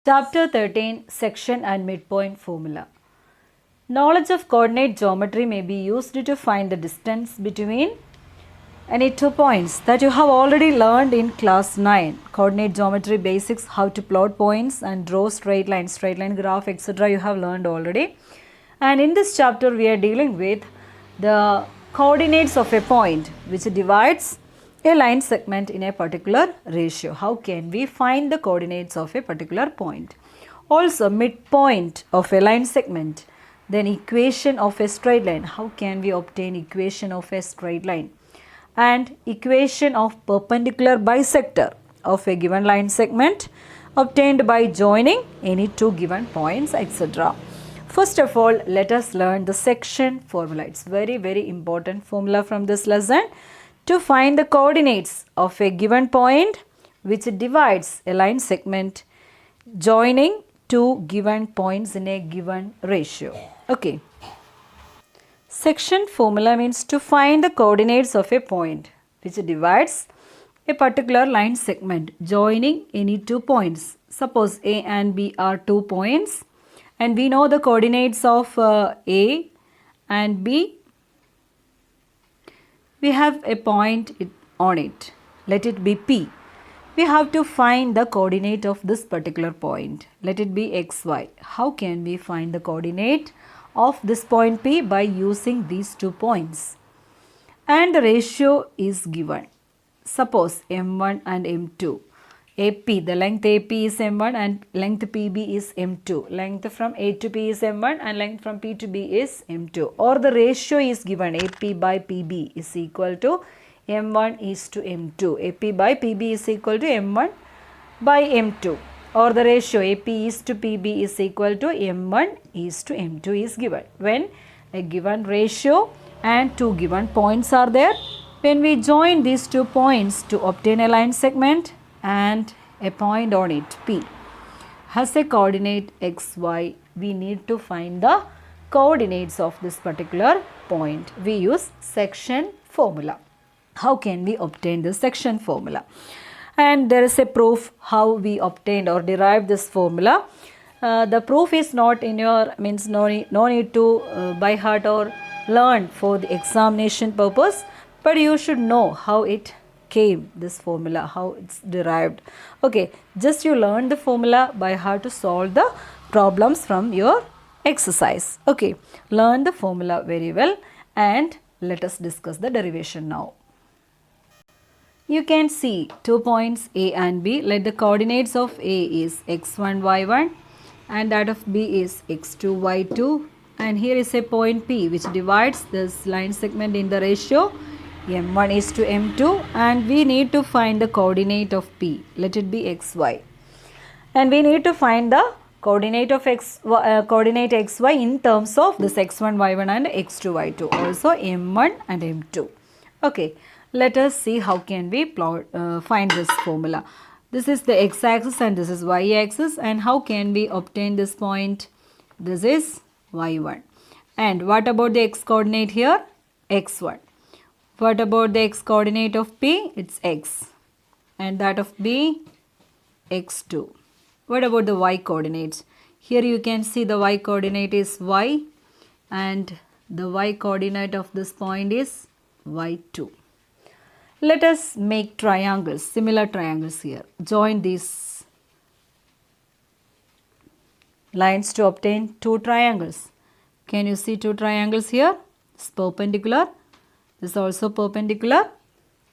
Chapter 13 Section and Midpoint Formula. Knowledge of coordinate geometry may be used to find the distance between any 2 points that you have already learned in class 9. Coordinate geometry basics, how to plot points and draw straight line graph, etc. you have learned already. And in this chapter we are dealing with the coordinates of a point which divides a line segment in a particular ratio. How can we find the coordinates of a particular point? Also midpoint of a line segment. Then equation of a straight line. How can we obtain equation of a straight line? And equation of perpendicular bisector of a given line segment obtained by joining any two given points, etc. First of all, let us learn the section formula. It's very important formula from this lesson. To find the coordinates of a given point which divides a line segment joining two given points in a given ratio. Okay. Section formula means to find the coordinates of a point which divides a particular line segment joining any 2 points. Suppose A and B are 2 points and we know the coordinates of A and B. We have a point on it. Let it be P. We have to find the coordinate of this particular point. Let it be XY. How can we find the coordinate of this point P? By using these 2 points. And the ratio is given. Suppose M1 and M2. AP, the length AP is M1 and length PB is M2. Length from A to P is M1 and length from P to B is M2. Or the ratio is given, AP by PB is equal to M1 is to M2. AP by PB is equal to M1 by M2. Or the ratio AP is to PB is equal to M1 is to M2 is given. When a given ratio and 2 given points are there, when we join these 2 points to obtain a line segment and a point on it P has a coordinate XY, we need to find the coordinates of this particular point. We use section formula. How can we obtain this section formula? And there is a proof how we obtained or derived this formula. The proof is not in your, means no need to by heart or learn for the examination purpose, but you should know how it came, this formula, how it's derived. Okay, just you learn the formula by heart to solve the problems from your exercise. Okay, learn the formula very well and let us discuss the derivation now. You can see 2 points A and B. Let the coordinates of A is x1, y1 and that of B is x2, y2. And here is a point P which divides this line segment in the ratio M1 is to M2 and we need to find the coordinate of P. Let it be xy. And we need to find the coordinate of coordinate xy in terms of this x1, y1 and x2, y2. Also M1 and M2. Okay. Let us see how can we find this formula. This is the x-axis and this is y-axis, and how can we obtain this point? This is y1. And what about the x-coordinate here? x1. What about the x-coordinate of P? It's x. And that of B, x2. What about the y-coordinates? Here you can see the y-coordinate is y and the y-coordinate of this point is y2. Let us make triangles, similar triangles here. Join these lines to obtain 2 triangles. Can you see 2 triangles here? It's perpendicular. This is also perpendicular.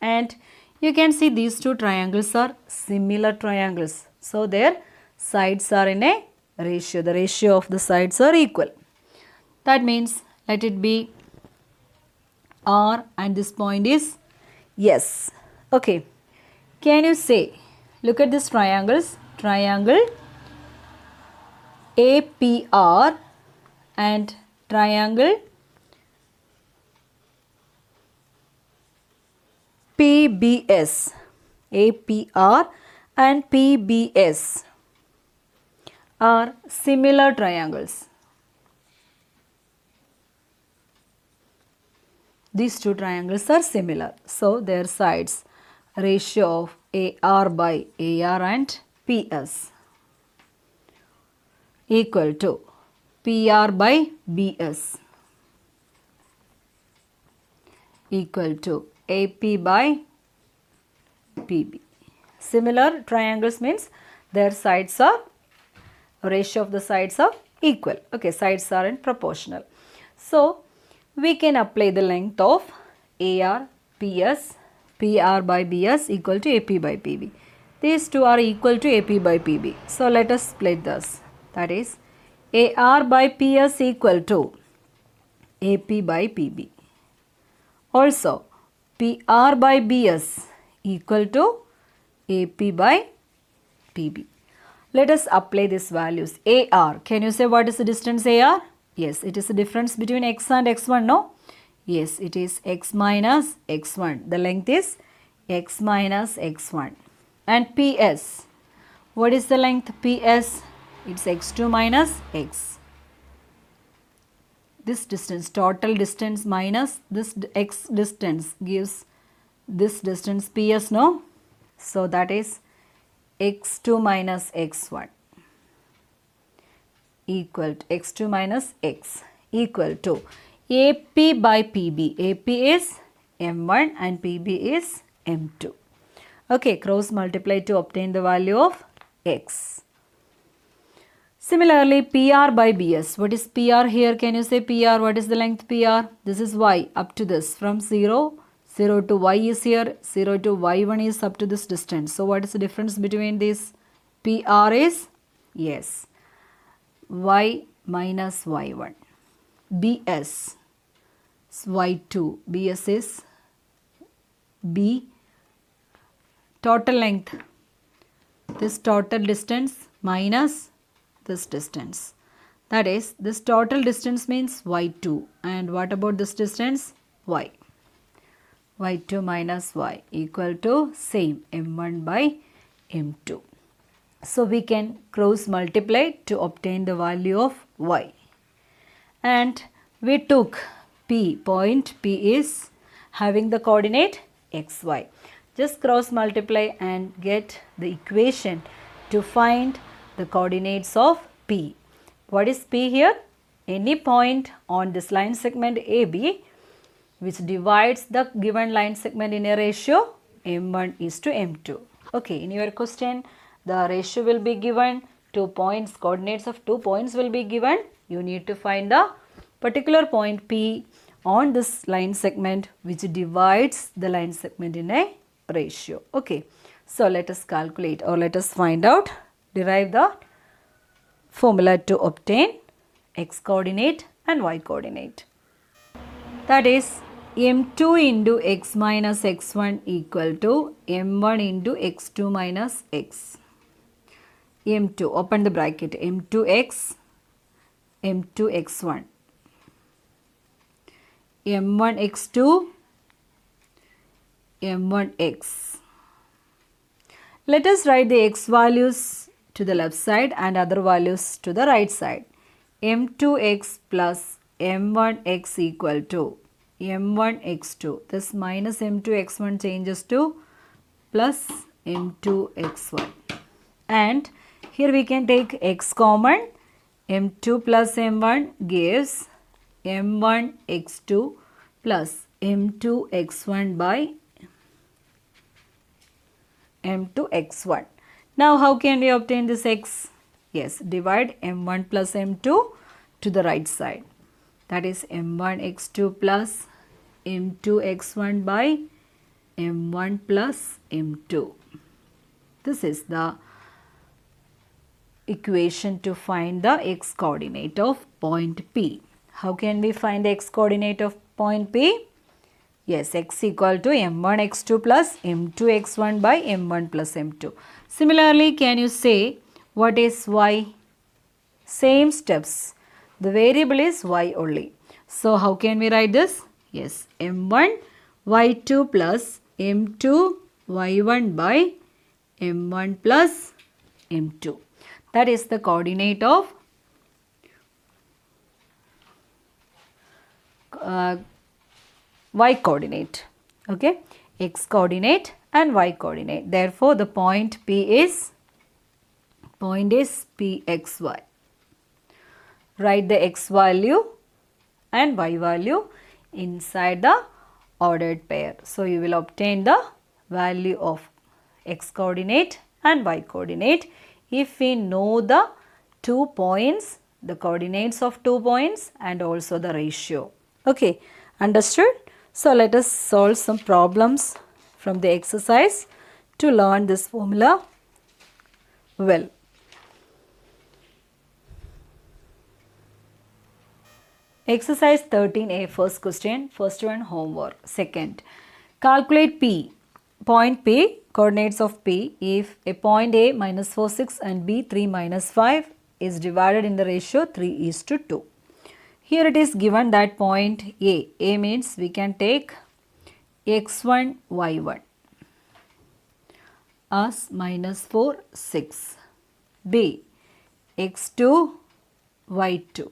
And you can see these 2 triangles are similar triangles. So their sides are in a ratio. The ratio of the sides are equal. That means let it be R and this point is yes. Okay. Can you say, look at these triangles, triangle APR and triangle PBS. APR and PBS are similar triangles. These 2 triangles are similar. So their sides, ratio of AR by AR and PS. equal to PR by BS equal to AP by PB. Similar triangles means their sides are, ratio of the sides are equal. Okay, sides are in proportional. So we can apply the length of AR, PS, PR by BS equal to AP by PB. These two are equal to AP by PB. So let us split this. That is AR by PS equal to AP by PB. Also PR by BS equal to AP by PB. Let us apply these values. AR, can you say what is the distance AR? Yes, it is the difference between x and x1, no? Yes, it is x minus x1. The length is x minus x1. And PS, what is the length PS? It's x2 minus x. This distance, total distance minus this x distance gives this distance PS, no? So that is x2 minus x1 equal to x2 minus x equal to AP by PB. AP is M1 and PB is M2. Okay, cross multiply to obtain the value of x. Similarly, PR by BS. What is PR here? Can you say PR? What is the length PR? This is y up to this. From 0 to y is here. 0 to y1 is up to this distance. So what is the difference between these? PR is, yes, y minus y1. BS is y2. BS is B. Total length. This total distance minus this distance. That is, this total distance means y2. And what about this distance? Y. y2 minus y equal to same m1 by m2. So we can cross multiply to obtain the value of y. And we took P, point P is having the coordinate xy. Just cross multiply and get the equation to find the coordinates of P. What is P here? Any point on this line segment AB which divides the given line segment in a ratio M1 is to M2. Okay, in your question the ratio will be given, 2 points, coordinates of 2 points will be given. You need to find the particular point P on this line segment which divides the line segment in a ratio. Okay, so let us calculate or let us find out, derive the formula to obtain x coordinate and y coordinate. That is m2 into x minus x1 equal to m1 into x2 minus x. m2, open the bracket, m2x, m2x1, m1x2, m1x. Let us write the x values to the left side and other values to the right side. m2x plus m1x equal to m1x2. This minus m2x1 changes to plus m2x1. And here we can take x common. m2 plus m1 gives m1x2 plus m2x1 by m2x1. Now how can we obtain this x? Yes, divide m1 plus m2 to the right side. That is m1x2 plus m2x1 by m1 plus m2. This is the equation to find the x coordinate of point P. How can we find the x coordinate of point P? Yes, x equal to m1x2 plus m2x1 by m1 plus m2. Similarly, can you say what is y? Same steps. The variable is y only. So, how can we write this? Yes, m1 y2 plus m2 y1 by m1 plus m2. That is the coordinate of y coordinate. Okay, x coordinate and y coordinate. Therefore, the point P is pxy. write the x value and y value inside the ordered pair. So you will obtain the value of x coordinate and y coordinate if we know the 2 points, the coordinates of 2 points and also the ratio. Okay, understood? So let us solve some problems from the exercise to learn this formula well. Exercise 13A, first question, first one homework. Second, calculate P, point P, coordinates of P if a point A minus 4, 6 and B 3 minus 5 is divided in the ratio 3:2. Here it is given that point A means we can take x1, y1 as minus 4, 6, B x2, y2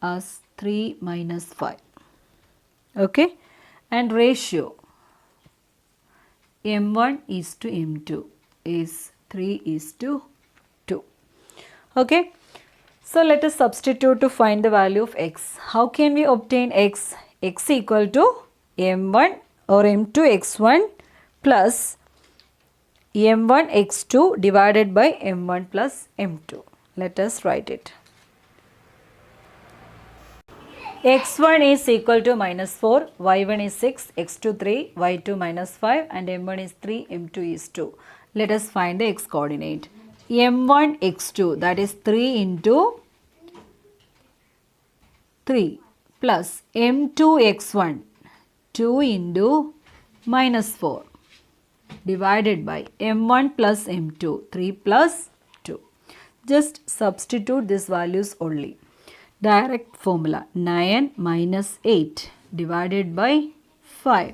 as 3 minus 5. Okay, and ratio m1 is to m2 is 3:2. Okay, so let us substitute to find the value of x. How can we obtain x? X equal to m1 or m2 x1 plus m1 x2 divided by m1 plus m2. Let us write it. x1 is equal to minus 4, y1 is 6, x2 3, y2 minus 5 and m1 is 3, m2 is 2. Let us find the x coordinate. m1 x2 that is 3 into 3 plus m2 x1 2 into minus 4 divided by m1 plus m2 3 plus 2. Just substitute these values only. Direct formula 9 minus 8 divided by 5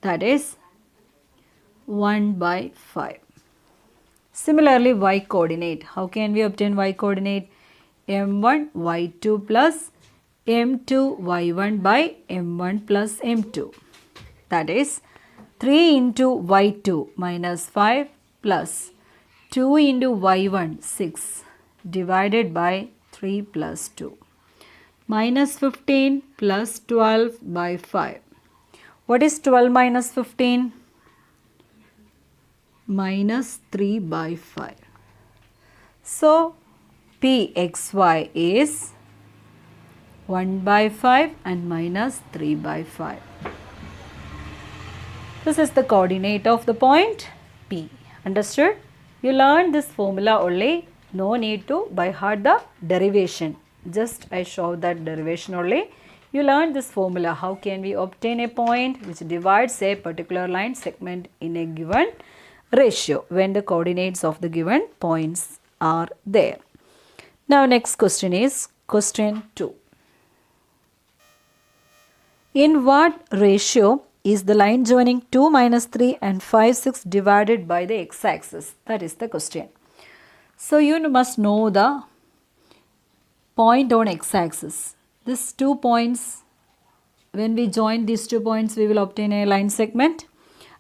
that is 1 by 5. Similarly y coordinate. How can we obtain y coordinate? m1 y2 plus m2 y1 by m1 plus m2 that is 3 into y2 minus 5 plus 2 into y1 6 divided by 3 plus 2 minus 15 plus 12 by 5. What is 12 minus 15? Minus 3 by 5. So Pxy is 1 by 5 and minus 3 by 5. This is the coordinate of the point P. Understood? You learned this formula only. No need to by heart the derivation. Just I show that derivation only. You learned this formula. How can we obtain a point which divides a particular line segment in a given ratio when the coordinates of the given points are there. Now next question is question 2. In what ratio is the line joining 2 minus 3 and 5 6 divided by the x-axis? That is the question. So you must know the point on x-axis. These 2 points, when we join these 2 points we will obtain a line segment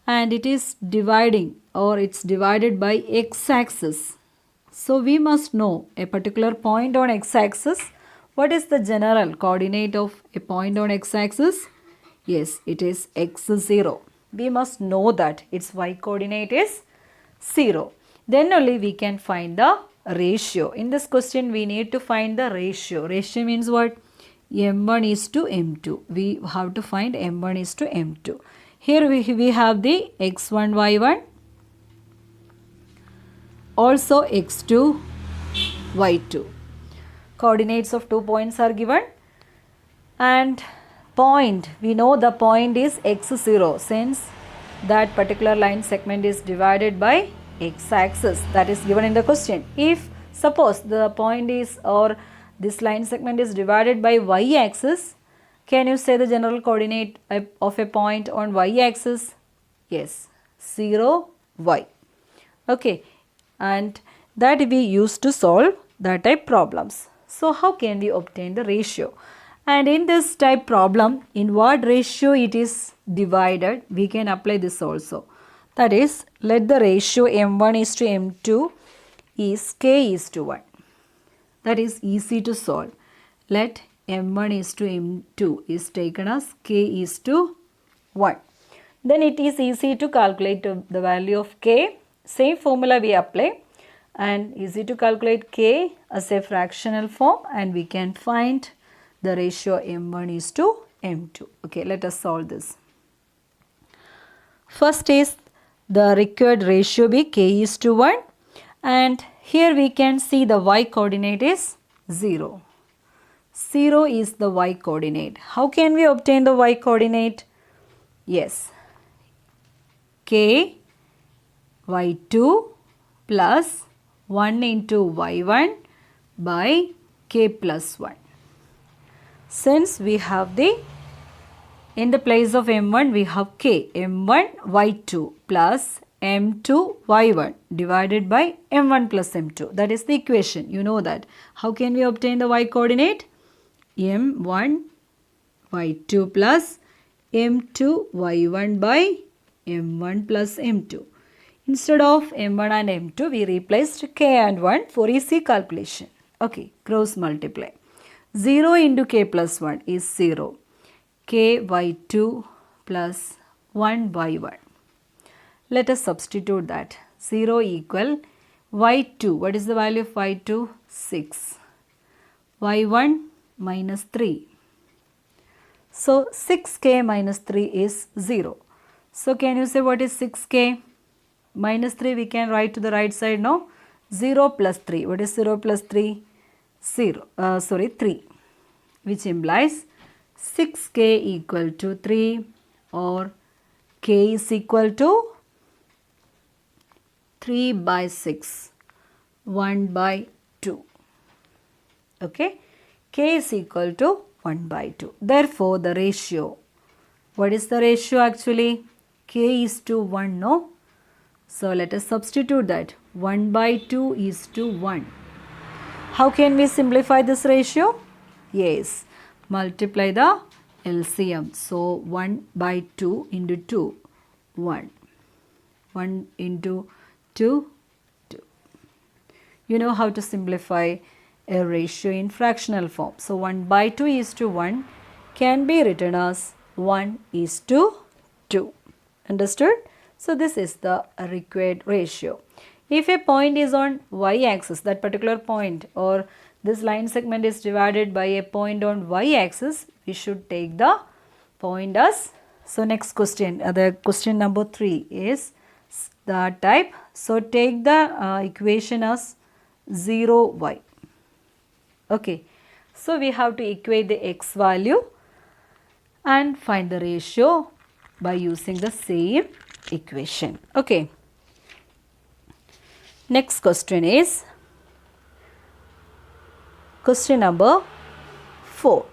and it is dividing or it's divided by x-axis. So we must know a particular point on x-axis. What is the general coordinate of a point on x-axis? Yes, it is x0. We must know that its y coordinate is 0. Then only we can find the ratio. In this question we need to find the ratio. Ratio means what? m1 is to m2. We have to find m1 is to m2. Here we have the x1, y1, also x2, y2. Coordinates of 2 points are given and point, we know the point is x0 since that particular line segment is divided by x-axis that is given in the question. If suppose the point is or this line segment is divided by y-axis, can you say the general coordinate of a point on y-axis? Yes, 0, y. Okay, and that we used to solve that type problems. So how can we obtain the ratio? And in this type problem, in what ratio it is divided, we can apply this also. That is, let the ratio m1 is to m2 is k is to 1. That is easy to solve. Let m1 is to m2 is taken as k is to 1. Then it is easy to calculate the value of k. Same formula we apply and easy to calculate k as a fractional form, and we can find the ratio m1 is to m2. Okay, let us solve this. First is the required ratio be k is to 1, and here we can see the y coordinate is 0. 0 is the y coordinate. How can we obtain the y coordinate? Yes, k y2 plus 1 into y1 by k plus 1. Since we have the, in the place of m1 we have k, m1 y2 plus m2 y1 divided by m1 plus m2. That is the equation. You know that. How can we obtain the y coordinate? m1 y2 plus m2 y1 by m1 plus m2. Instead of m1 and m2, we replaced k and 1 for easy calculation. Okay, cross multiply. 0 into k plus 1 is 0. K y2 plus 1 y1. Let us substitute that. 0 equal y2. What is the value of y2? 6. y1 minus 3. So 6k minus 3 is 0. So can you say what is 6k? Minus 3 we can write to the right side, no? 0 plus 3. What is 0 plus 3? 3. Which implies 6k equal to 3, or k is equal to 3 by 6, 1 by 2. Okay, k is equal to 1 by 2. Therefore, the ratio, what is the ratio actually? K is to 1, no? So, let us substitute that. 1 by 2 is to 1. How can we simplify this ratio? Yes, multiply the LCM. So, 1 by 2 into 2, 1. 1 into 2, 2. You know how to simplify a ratio in fractional form. So, 1 by 2 is to 1 can be written as 1 is to 2. Understood? So, this is the required ratio. If a point is on y-axis, that particular point, or this line segment is divided by a point on y-axis, we should take the point as, so next question, the question number 3 is the type. So, take the equation as 0y. Okay. So, we have to equate the x value and find the ratio by using the same equation. Okay. Next question is question number 4.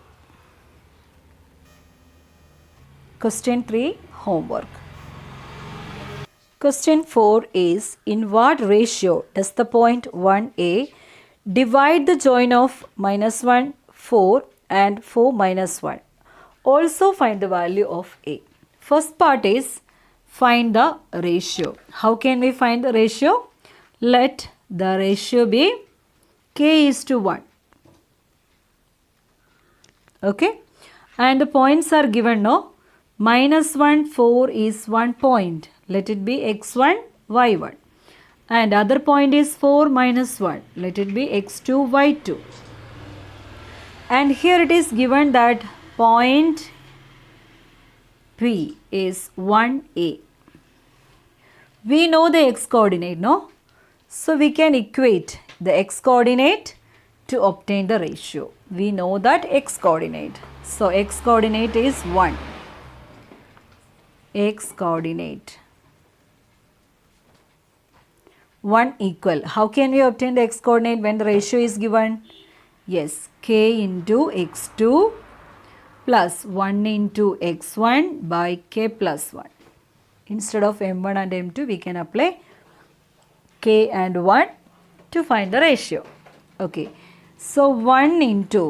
Question 3, homework. Question 4 is, in what ratio does the point 1a divide the join of -1, 4 and 4 minus 1? Also find the value of a. First part is find the ratio. How can we find the ratio? Let the ratio be k is to 1. Okay. And the points are given, no? -1, 4 is one point. Let it be x1, y1. And other point is 4 minus 1. Let it be x2, y2. And here it is given that point P is 1a. We know the x coordinate, no? So, we can equate the x coordinate to obtain the ratio. We know that x coordinate. So, x coordinate is 1. X coordinate 1 equal. How can we obtain the x coordinate when the ratio is given? Yes, k into x2 plus 1 into x1 by k plus 1. Instead of m1 and m2, we can apply k and 1 to find the ratio. Okay. So, 1 into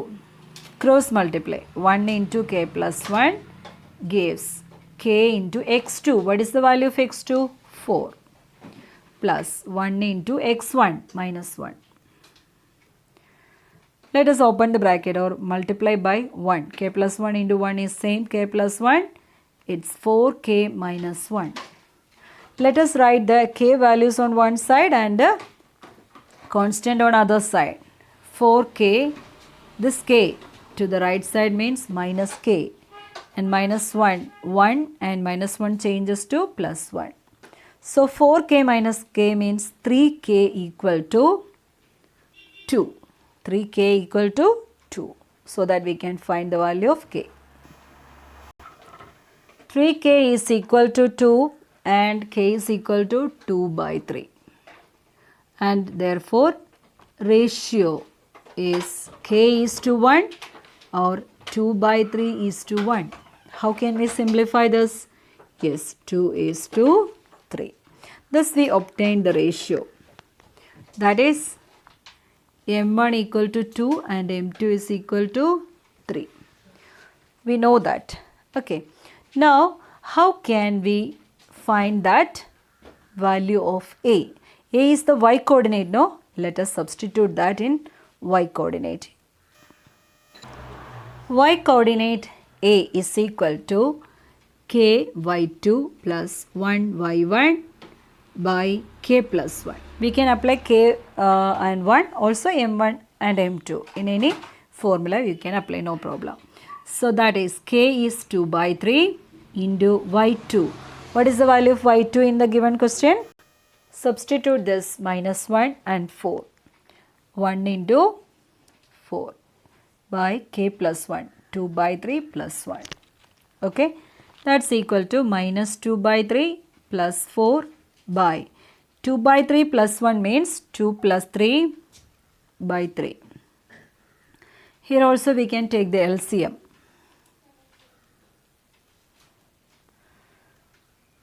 cross multiply 1 into k plus 1 gives k into x2. What is the value of x2? 4 plus 1 into x1 minus 1. Let us open the bracket or multiply by 1. K plus 1 into 1 is same k plus 1. It's 4k minus 1. Let us write the k values on one side and the constant on other side. 4k, this k to the right side means minus k, and minus 1, 1, and minus 1 changes to plus 1. So 4k minus k means 3k equal to 2. 3k equal to 2. So that we can find the value of k. 3k is equal to 2 and k is equal to 2 by 3. And therefore ratio is k is to 1 or 2 by 3 is to 1. How can we simplify this? Yes, 2 is to 3. Thus we obtain the ratio. That is m1 equal to 2 and m2 is equal to 3. We know that. Okay. Now how can we find that value of a? A is the y coordinate, no? Let us substitute that in y coordinate. Y coordinate a is equal to k y2 plus 1 y1 by k plus 1. We can apply k and 1, also m1 and m2. In any formula you can apply, no problem. So that is k is 2 by 3 into y2. What is the value of y2 in the given question? Substitute this minus 1 and 4. 1 into 4 by k plus 1. 2 by 3 plus 1. Okay. That's equal to minus 2 by 3 plus 4 by 2 by 3 plus 1 means 2 plus 3 by 3. Here also we can take the LCM.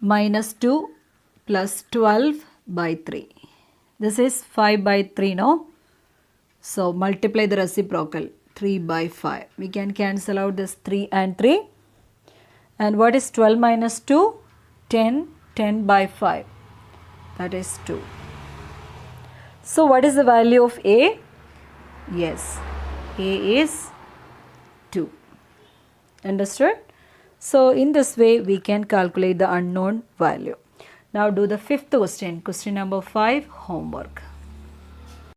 Minus 2 plus 12 by 3. This is 5 by 3, no? So multiply the reciprocal, 3 by 5. We can cancel out this 3 and 3. And what is 12 minus 2? 10, 10 by 5. That is 2. So what is the value of A? Yes, A is 2. Understood? So in this way we can calculate the unknown value. Now do the fifth question, question number 5, homework.